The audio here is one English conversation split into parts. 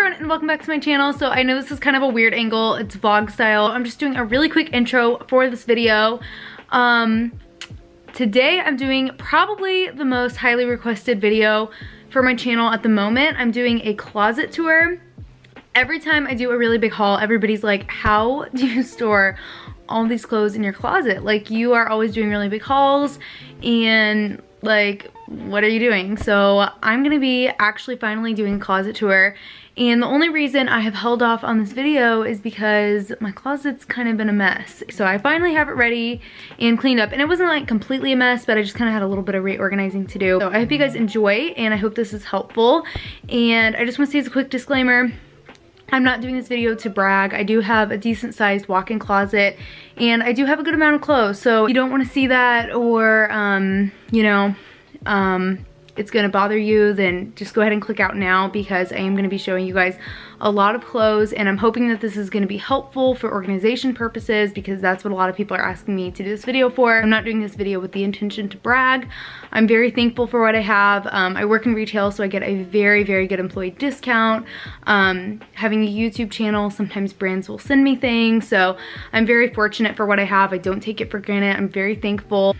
everyone and welcome back to my channel. So I know this is kind of a weird angle, it's vlog style. I'm just doing a really quick intro for this video. Today I'm doing probably the most highly requested video for my channel at the moment. I'm doing a closet tour. Every time I do a really big haul, everybody's like, how do you store all these clothes in your closet? Like, you are always doing really big hauls and like, what are you doing? So I'm gonna be actually finally doing a closet tour, and the only reason I have held off on this video is because my closet's kind of been a mess. So I finally have it ready and cleaned up, and it wasn't like completely a mess, but I just kind of had a little bit of reorganizing to do. So I hope you guys enjoy, and I hope this is helpful. And I just want to say as a quick disclaimer, I'm not doing this video to brag. I do have a decent sized walk-in closet and I do have a good amount of clothes. So you don't want to see that, or you know, it's gonna bother you, then just go ahead and click out now, because I am gonna be showing you guys a lot of clothes, and I'm hoping that this is gonna be helpful for organization purposes, because that's what a lot of people are asking me to do this video for. I'm not doing this video with the intention to brag. I'm very thankful for what I have. I work in retail, so I get a very, very good employee discount. Having a YouTube channel, sometimes brands will send me things, so I'm very fortunate for what I have. I don't take it for granted. I'm very thankful.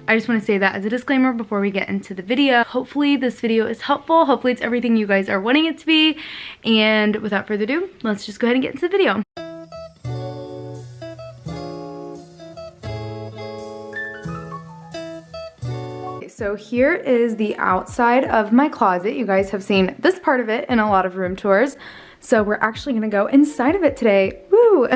I just want to say that as a disclaimer before we get into the video. Hopefully this video is helpful. Hopefully it's everything you guys are wanting it to be. And without further ado, let's just go ahead and get into the video. So here is the outside of my closet. You guys have seen this part of it in a lot of room tours. So we're actually gonna go inside of it today. Woo!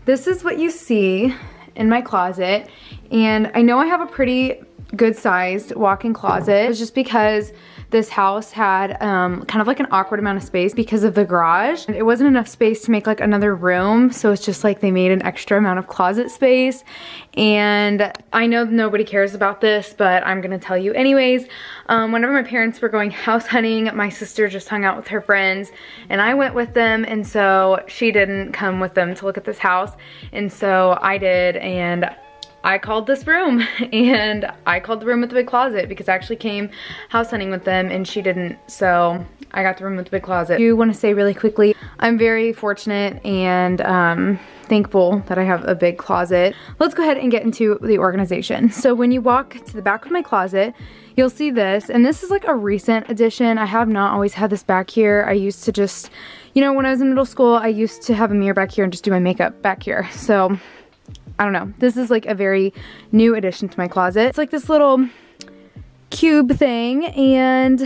This is what you see in my closet, and I know I have a pretty good sized walk-in closet. It's just because this house had kind of like an awkward amount of space because of the garage. It wasn't enough space to make like another room, so it's just like they made an extra amount of closet space. And I know nobody cares about this, but I'm gonna tell you anyways. Whenever my parents were going house hunting, my sister just hung out with her friends and I went with them, and so she didn't come with them to look at this house, and so I did, and I called this room, and I called the room with the big closet because I actually came house hunting with them and she didn't, so I got the room with the big closet. I do want to say really quickly, I'm very fortunate and thankful that I have a big closet. Let's go ahead and get into the organization. So when you walk to the back of my closet, you'll see this, and this is like a recent addition. I have not always had this back here. I used to just, you know, when I was in middle school, I used to have a mirror back here and just do my makeup back here. So I don't know, this is like a very new addition to my closet. It's like this little cube thing, and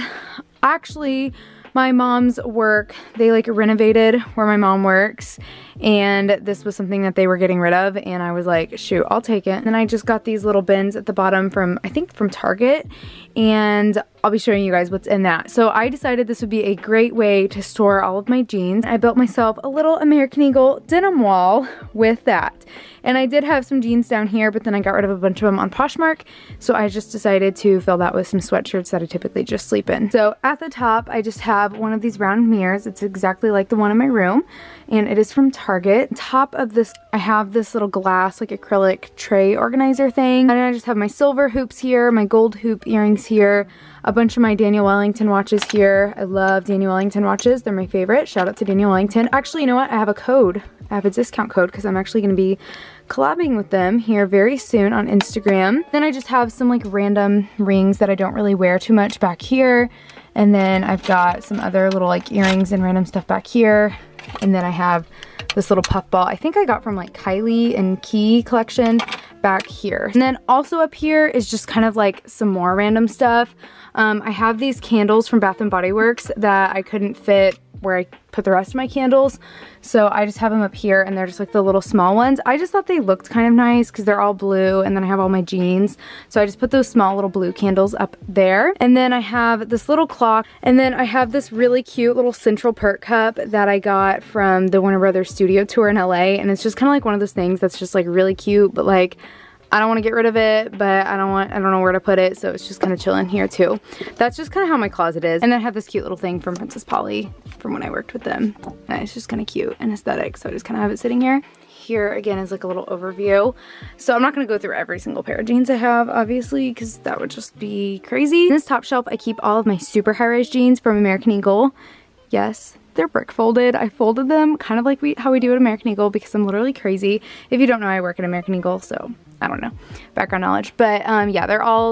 actually my mom's work, they like renovated where my mom works, and this was something that they were getting rid of, and I was like, shoot, I'll take it. And then I just got these little bins at the bottom from, I think from Target, and I'll be showing you guys what's in that. So I decided this would be a great way to store all of my jeans. I built myself a little American Eagle denim wall with that. And I did have some jeans down here, but then I got rid of a bunch of them on Poshmark. So I just decided to fill that with some sweatshirts that I typically just sleep in. So at the top, I just have one of these round mirrors. It's exactly like the one in my room, and it is from Target. Top of this, I have this little glass, like acrylic tray organizer thing. And I just have my silver hoops here, my gold hoop earrings here, a bunch of my Daniel Wellington watches here. I love Daniel Wellington watches. They're my favorite. Shout out to Daniel Wellington. Actually, you know what? I have a code. I have a discount code because I'm actually going to be collabing with them here very soon on Instagram. Then I just have some like random rings that I don't really wear too much back here. And then I've got some other little like earrings and random stuff back here. And then I have this little puff ball I think I got from like Kylie and Key collection back here. And then also up here is just kind of like some more random stuff. I have these candles from Bath & Body Works that I couldn't fit where I put the rest of my candles, so I just have them up here, and they're just like the little small ones. I just thought they looked kind of nice because they're all blue, and then I have all my jeans, so I just put those small little blue candles up there. And then I have this little clock, and then I have this really cute little Central Perk cup that I got from the Warner Brothers studio tour in LA, and it's just kind of like one of those things that's just like really cute, but like I don't want to get rid of it, but I don't know where to put it, so it's just kind of chilling here too. That's just kind of how my closet is. And then I have this cute little thing from Princess Polly from when I worked with them. And it's just kind of cute and aesthetic, so I just kind of have it sitting here. Here again is like a little overview. So I'm not going to go through every single pair of jeans I have, obviously, because that would just be crazy. In this top shelf, I keep all of my super high-rise jeans from American Eagle. Yes, they're brick folded. I folded them kind of like how we do at American Eagle because I'm literally crazy. If you don't know, I work at American Eagle, so I don't know, background knowledge. But yeah,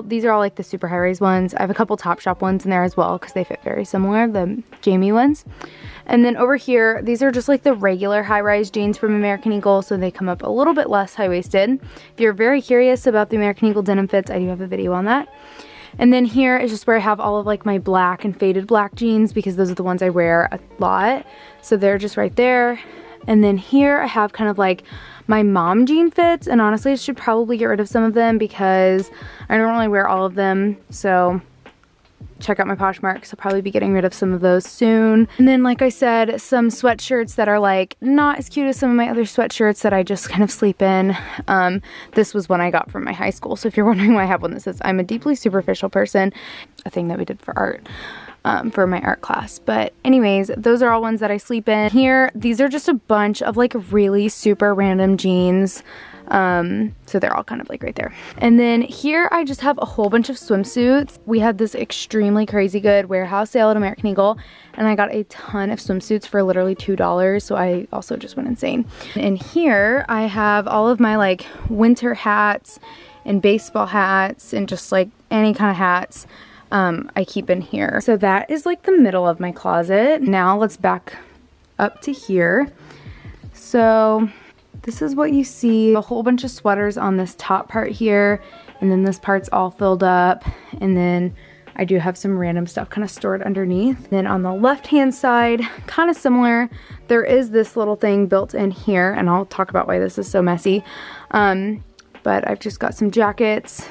these are all like the super high-rise ones. I have a couple Topshop ones in there as well because they fit very similar, the Jamie ones. And then over here, these are just like the regular high-rise jeans from American Eagle, so they come up a little bit less high-waisted. If you're very curious about the American Eagle denim fits, I do have a video on that. And then here is just where I have all of like my black and faded black jeans because those are the ones I wear a lot. So they're just right there. And then here I have kind of like my mom jean fits, and honestly I should probably get rid of some of them because I don't really wear all of them. So check out my Poshmark because I'll probably be getting rid of some of those soon. And then like I said, some sweatshirts that are like not as cute as some of my other sweatshirts that I just kind of sleep in. This was one I got from my high school, so if you're wondering why I have one that says I'm a deeply superficial person, a thing that we did for art. For my art class. But anyways, those are all ones that I sleep in. Here, these are just a bunch of like really super random jeans. So they're all kind of like right there. And then here I just have a whole bunch of swimsuits. We had this extremely crazy good warehouse sale at American Eagle, and I got a ton of swimsuits for literally $2, so I also just went insane. And here I have all of my like winter hats and baseball hats and just like any kind of hats I keep in here. So that is like the middle of my closet. Now let's back up to here. So this is what you see. A whole bunch of sweaters on this top part here, and then this part's all filled up, and then I do have some random stuff kind of stored underneath. Then on the left hand side, kind of similar, there is this little thing built in here, and I'll talk about why this is so messy. But I've just got some jackets,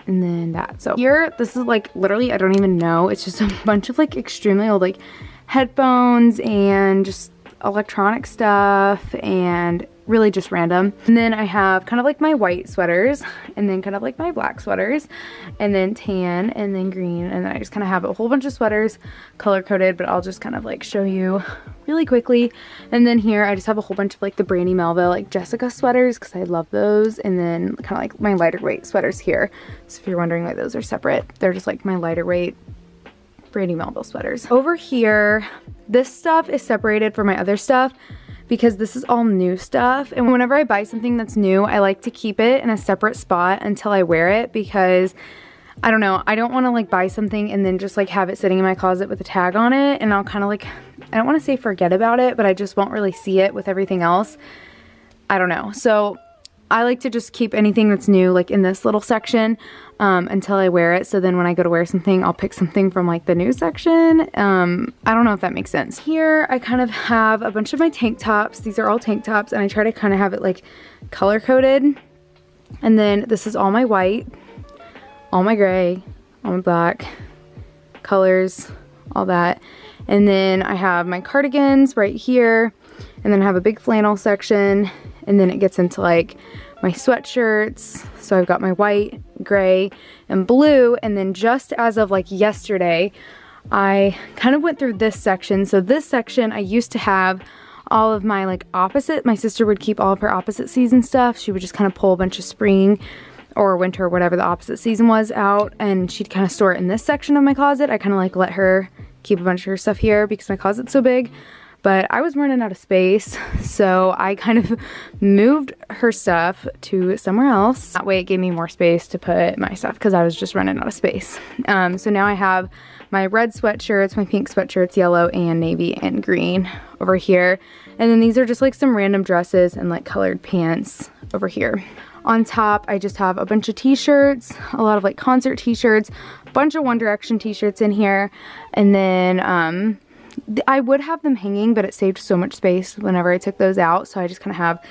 and then that. So here, this is like literally, I don't even know, it's just a bunch of like extremely old like headphones and just electronic stuff and really just random. And then I have kind of like my white sweaters, and then kind of like my black sweaters, and then tan, and then green, and then I just kind of have a whole bunch of sweaters color coded, but I'll just kind of like show you really quickly. And then here I just have a whole bunch of like the Brandy Melville like Jessica sweaters because I love those, and then kind of like my lighter weight sweaters here. So if you're wondering why those are separate, they're just like my lighter weight Brandy Melville sweaters. Over here, this stuff is separated from my other stuff because this is all new stuff, and whenever I buy something that's new, I like to keep it in a separate spot until I wear it because I don't know, I don't want to like buy something and then just like have it sitting in my closet with a tag on it, and I'll kind of like, I don't want to say forget about it, but I just won't really see it with everything else. I don't know. So I like to just keep anything that's new like in this little section until I wear it, so then when I go to wear something, I'll pick something from like the new section. I don't know if that makes sense. Here I kind of have a bunch of my tank tops. These are all tank tops, and I try to kind of have it like color coded. And then this is all my white, all my gray, all my black colors, all that. And then I have my cardigans right here, and then I have a big flannel section, and then it gets into like my sweatshirts. So I've got my white, gray, and blue, and then just as of like yesterday, I kind of went through this section. So this section, I used to have all of my like opposite, my sister would keep all of her opposite season stuff. She would just kind of pull a bunch of spring or winter, whatever the opposite season was out, and she'd kind of store it in this section of my closet. I kind of like let her keep a bunch of her stuff here because my closet's so big. But I was running out of space, so I kind of moved her stuff to somewhere else. That way it gave me more space to put my stuff because I was just running out of space. So now I have my red sweatshirts, my pink sweatshirts, yellow and navy and green over here. And then these are just like some random dresses and like colored pants over here. On top, I just have a bunch of t-shirts, a lot of like concert t-shirts, a bunch of One Direction t-shirts in here, and then I would have them hanging, but it saved so much space whenever I took those out, so I just kind of have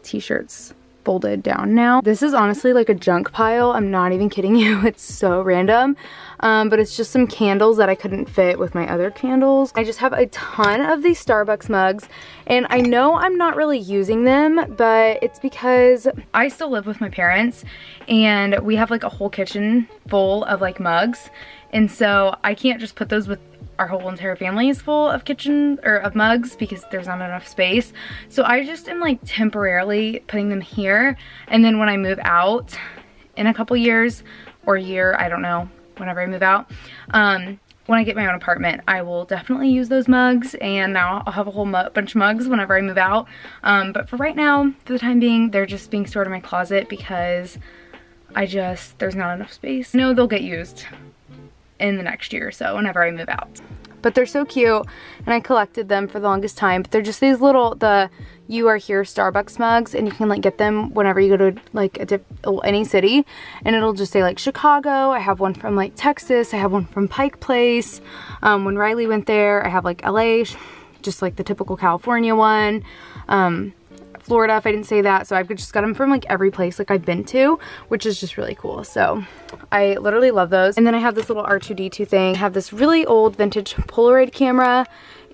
t-shirts folded down now. This is honestly like a junk pile. I'm not even kidding you. It's so random, but it's just some candles that I couldn't fit with my other candles. I just have a ton of these Starbucks mugs, and I know I'm not really using them, but it's because I still live with my parents, and we have like a whole kitchen full of like mugs, and so I can't just put those with our whole entire family is full of kitchen or of mugs because there's not enough space. So I just am like temporarily putting them here, and then when I move out in a couple years or a year, I don't know, whenever I move out, when I get my own apartment, I will definitely use those mugs, and now I'll have a whole bunch of mugs whenever I move out. But for right now, for the time being, they're just being stored in my closet because there's not enough space. I know they'll get used in the next year or so whenever I move out. But they're so cute, and I collected them for the longest time. But they're just these little, the You Are Here Starbucks mugs, and you can like get them whenever you go to like any city, and it'll just say like Chicago. I have one from like Texas. I have one from Pike Place. When Riley went there, I have like LA, just like the typical California one. Florida, if I didn't say that. So I've just got them from like every place like I've been to, which is just really cool. So I literally love those. And then I have this little R2D2 thing. I have this really old vintage Polaroid camera,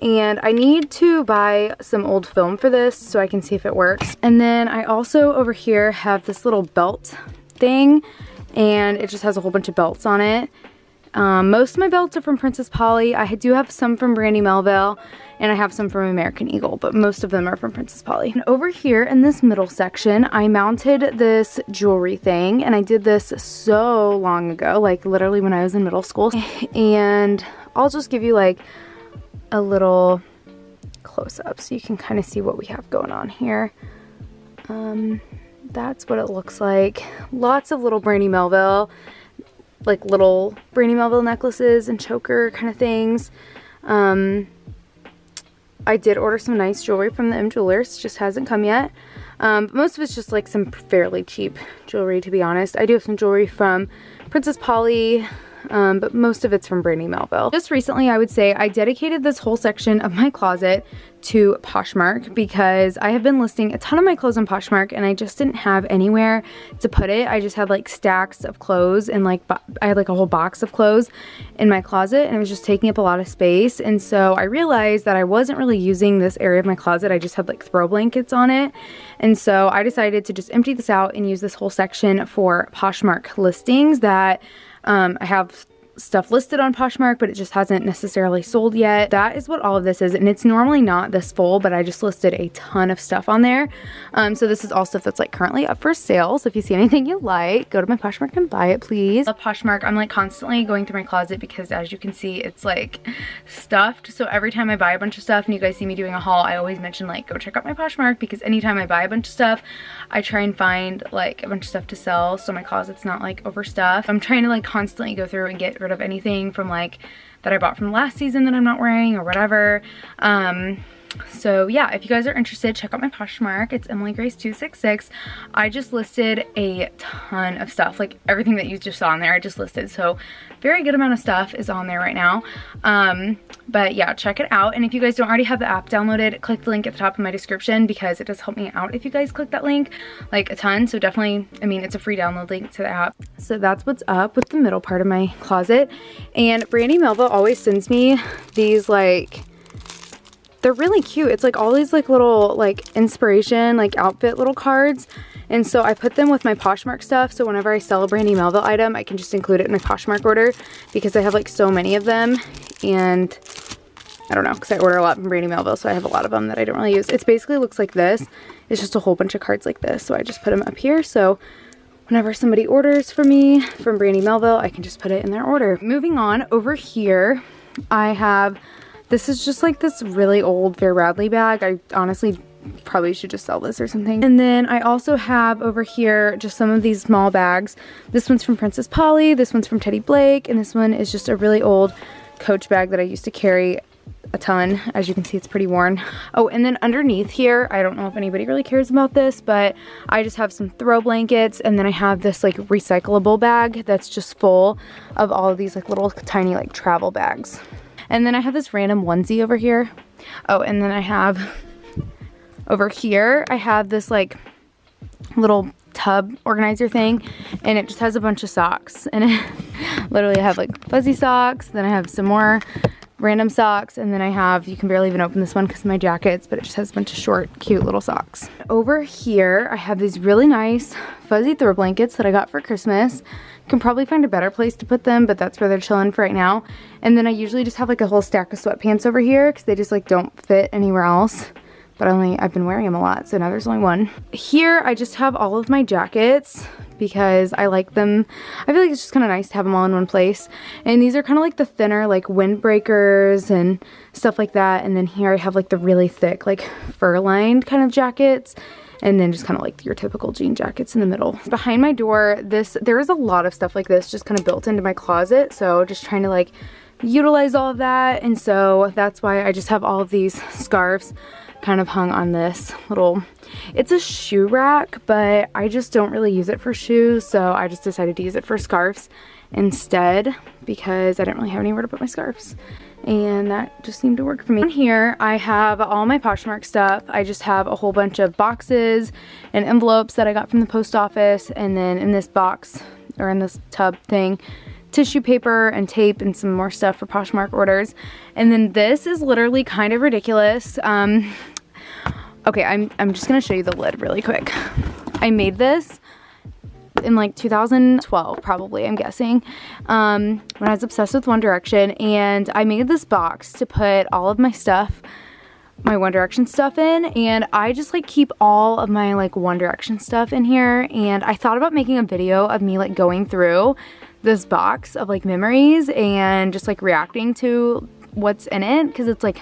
and I need to buy some old film for this so I can see if it works. And then I also over here have this little belt thing, and it just has a whole bunch of belts on it. Most of my belts are from Princess Polly. I do have some from Brandy Melville, and I have some from American Eagle, but most of them are from Princess Polly. And over here in this middle section, I mounted this jewelry thing, and I did this so long ago, like literally when I was in middle school. And I'll just give you like a little close-up so you can kind of see what we have going on here. That's what it looks like. Lots of little Brandy Melville, like little Brandy Melville necklaces and choker kind of things. I did order some nice jewelry from the M Jewelers, just hasn't come yet. But most of it's just like some fairly cheap jewelry, to be honest. I do have some jewelry from Princess Polly, but most of it's from Brandy Melville. Just recently, I would say, I dedicated this whole section of my closet to Poshmark because I have been listing a ton of my clothes on Poshmark, and I just didn't have anywhere to put it. I just had like stacks of clothes, and like I had like a whole box of clothes in my closet, and it was just taking up a lot of space. And so I realized that I wasn't really using this area of my closet. I just had like throw blankets on it. And so I decided to just empty this out and use this whole section for Poshmark listings that I have stuff listed on Poshmark, but it just hasn't necessarily sold yet. That is what all of this is, and it's normally not this full, but I just listed a ton of stuff on there. So this is all stuff that's like currently up for sale. So if you see anything you like, go to my Poshmark and buy it, please. I love Poshmark. I'm like constantly going through my closet because, as you can see, it's like stuffed. So every time I buy a bunch of stuff and you guys see me doing a haul, I always mention like, go check out my Poshmark, because anytime I buy a bunch of stuff, I try and find like a bunch of stuff to sell so my closet's not like overstuffed. I'm trying to like constantly go through and get rid of anything from like that I bought from last season that I'm not wearing or whatever. So yeah, if you guys are interested, check out my Poshmark. It's Emily Grace 266. I just listed a ton of stuff, like everything that you just saw on there I just listed. So very good amount of stuff is on there right now. But yeah, check it out. And if you guys don't already have the app downloaded, click the link at the top of my description, because it does help me out if you guys click that link like a ton. So definitely, I mean, it's a free download link to the app. So that's what's up with the middle part of my closet. And Brandy Melville always sends me these like, they're really cute. It's like all these like little like inspiration, like outfit little cards. And so I put them with my Poshmark stuff. So whenever I sell a Brandy Melville item, I can just include it in my Poshmark order, because I have like so many of them. And I don't know, because I order a lot from Brandy Melville, so I have a lot of them that I don't really use. It basically looks like this. It's just a whole bunch of cards like this. So I just put them up here. So whenever somebody orders for me from Brandy Melville, I can just put it in their order. Moving on, over here, I have, this is just like this really old Fair Bradley bag. I honestly probably should just sell this or something. And then I also have over here just some of these small bags. This one's from Princess Polly, this one's from Teddy Blake, and this one is just a really old Coach bag that I used to carry a ton. As you can see, it's pretty worn. Oh, and then underneath here, I don't know if anybody really cares about this, but I just have some throw blankets, and then I have this like recyclable bag that's just full of all of these like little tiny like travel bags. And then I have this random onesie over here. Oh, and then I have over here, I have this like little tub organizer thing, and it just has a bunch of socks. And it literally I have like fuzzy socks, then I have some more random socks, and then I have, you can barely even open this one because of my jackets, but it just has a bunch of short, cute little socks. Over here, I have these really nice fuzzy throw blankets that I got for Christmas. You can probably find a better place to put them, but that's where they're chilling for right now. And then I usually just have like a whole stack of sweatpants over here because they just like don't fit anywhere else. but I've been wearing them a lot, so now there's only one. Here I just have all of my jackets because I like them. I feel like it's just kind of nice to have them all in one place. And these are kind of like the thinner like windbreakers and stuff like that. And then here I have like the really thick like fur lined kind of jackets. And then just kind of like your typical jean jackets in the middle. Behind my door, there is a lot of stuff like this just kind of built into my closet. So just trying to like utilize all of that. And so that's why I just have all of these scarves kind of hung on this little, it's a shoe rack, but I just don't really use it for shoes, so I just decided to use it for scarves instead because I didn't really have anywhere to put my scarves, and that just seemed to work for me. On here I have all my Poshmark stuff. I just have a whole bunch of boxes and envelopes that I got from the post office, and then in this box or in this tub thing, tissue paper and tape and some more stuff for Poshmark orders. And then this is literally kind of ridiculous. Okay, I'm just gonna show you the lid really quick. I made this in like 2012 probably, I'm guessing, when I was obsessed with One Direction, and I made this box to put all of my stuff, my One Direction stuff in, and I just like keep all of my like One Direction stuff in here. And I thought about making a video of me like going through this box of like memories and just like reacting to what's in it, because it's like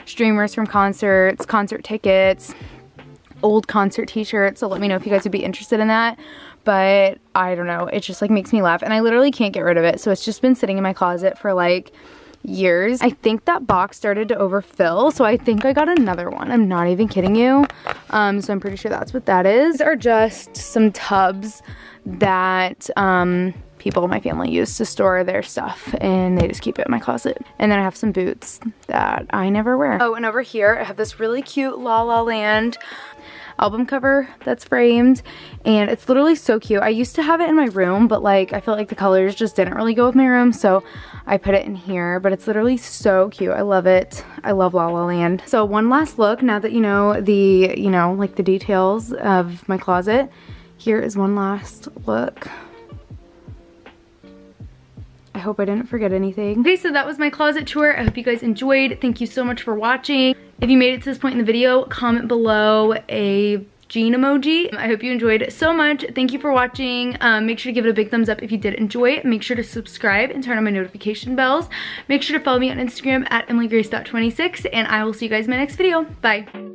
streamers from concerts, concert tickets, old concert t-shirts, so let me know if you guys would be interested in that. But I don't know, it just like makes me laugh, and I literally can't get rid of it, so it's just been sitting in my closet for like years. I think that box started to overfill, so I think I got another one. I'm not even kidding you. So I'm pretty sure that's what that is. These are just some tubs that people in my family use to store their stuff, and they just keep it in my closet. And then I have some boots that I never wear. Oh, and over here I have this really cute La La Land album cover that's framed, and it's literally so cute. I used to have it in my room, but like I felt like the colors just didn't really go with my room, so I put it in here. But it's literally so cute. I love it. I love La La Land. So one last look, now that you know the, like the details of my closet, here is one last look. I hope I didn't forget anything. Okay, so that was my closet tour. I hope you guys enjoyed. Thank you so much for watching. If you made it to this point in the video, comment below a jean emoji. I hope you enjoyed it so much. Thank you for watching. Make sure to give it a big thumbs up if you did enjoy it. Make sure to subscribe and turn on my notification bells. Make sure to follow me on Instagram at emilygrace.26, and I will see you guys in my next video. Bye.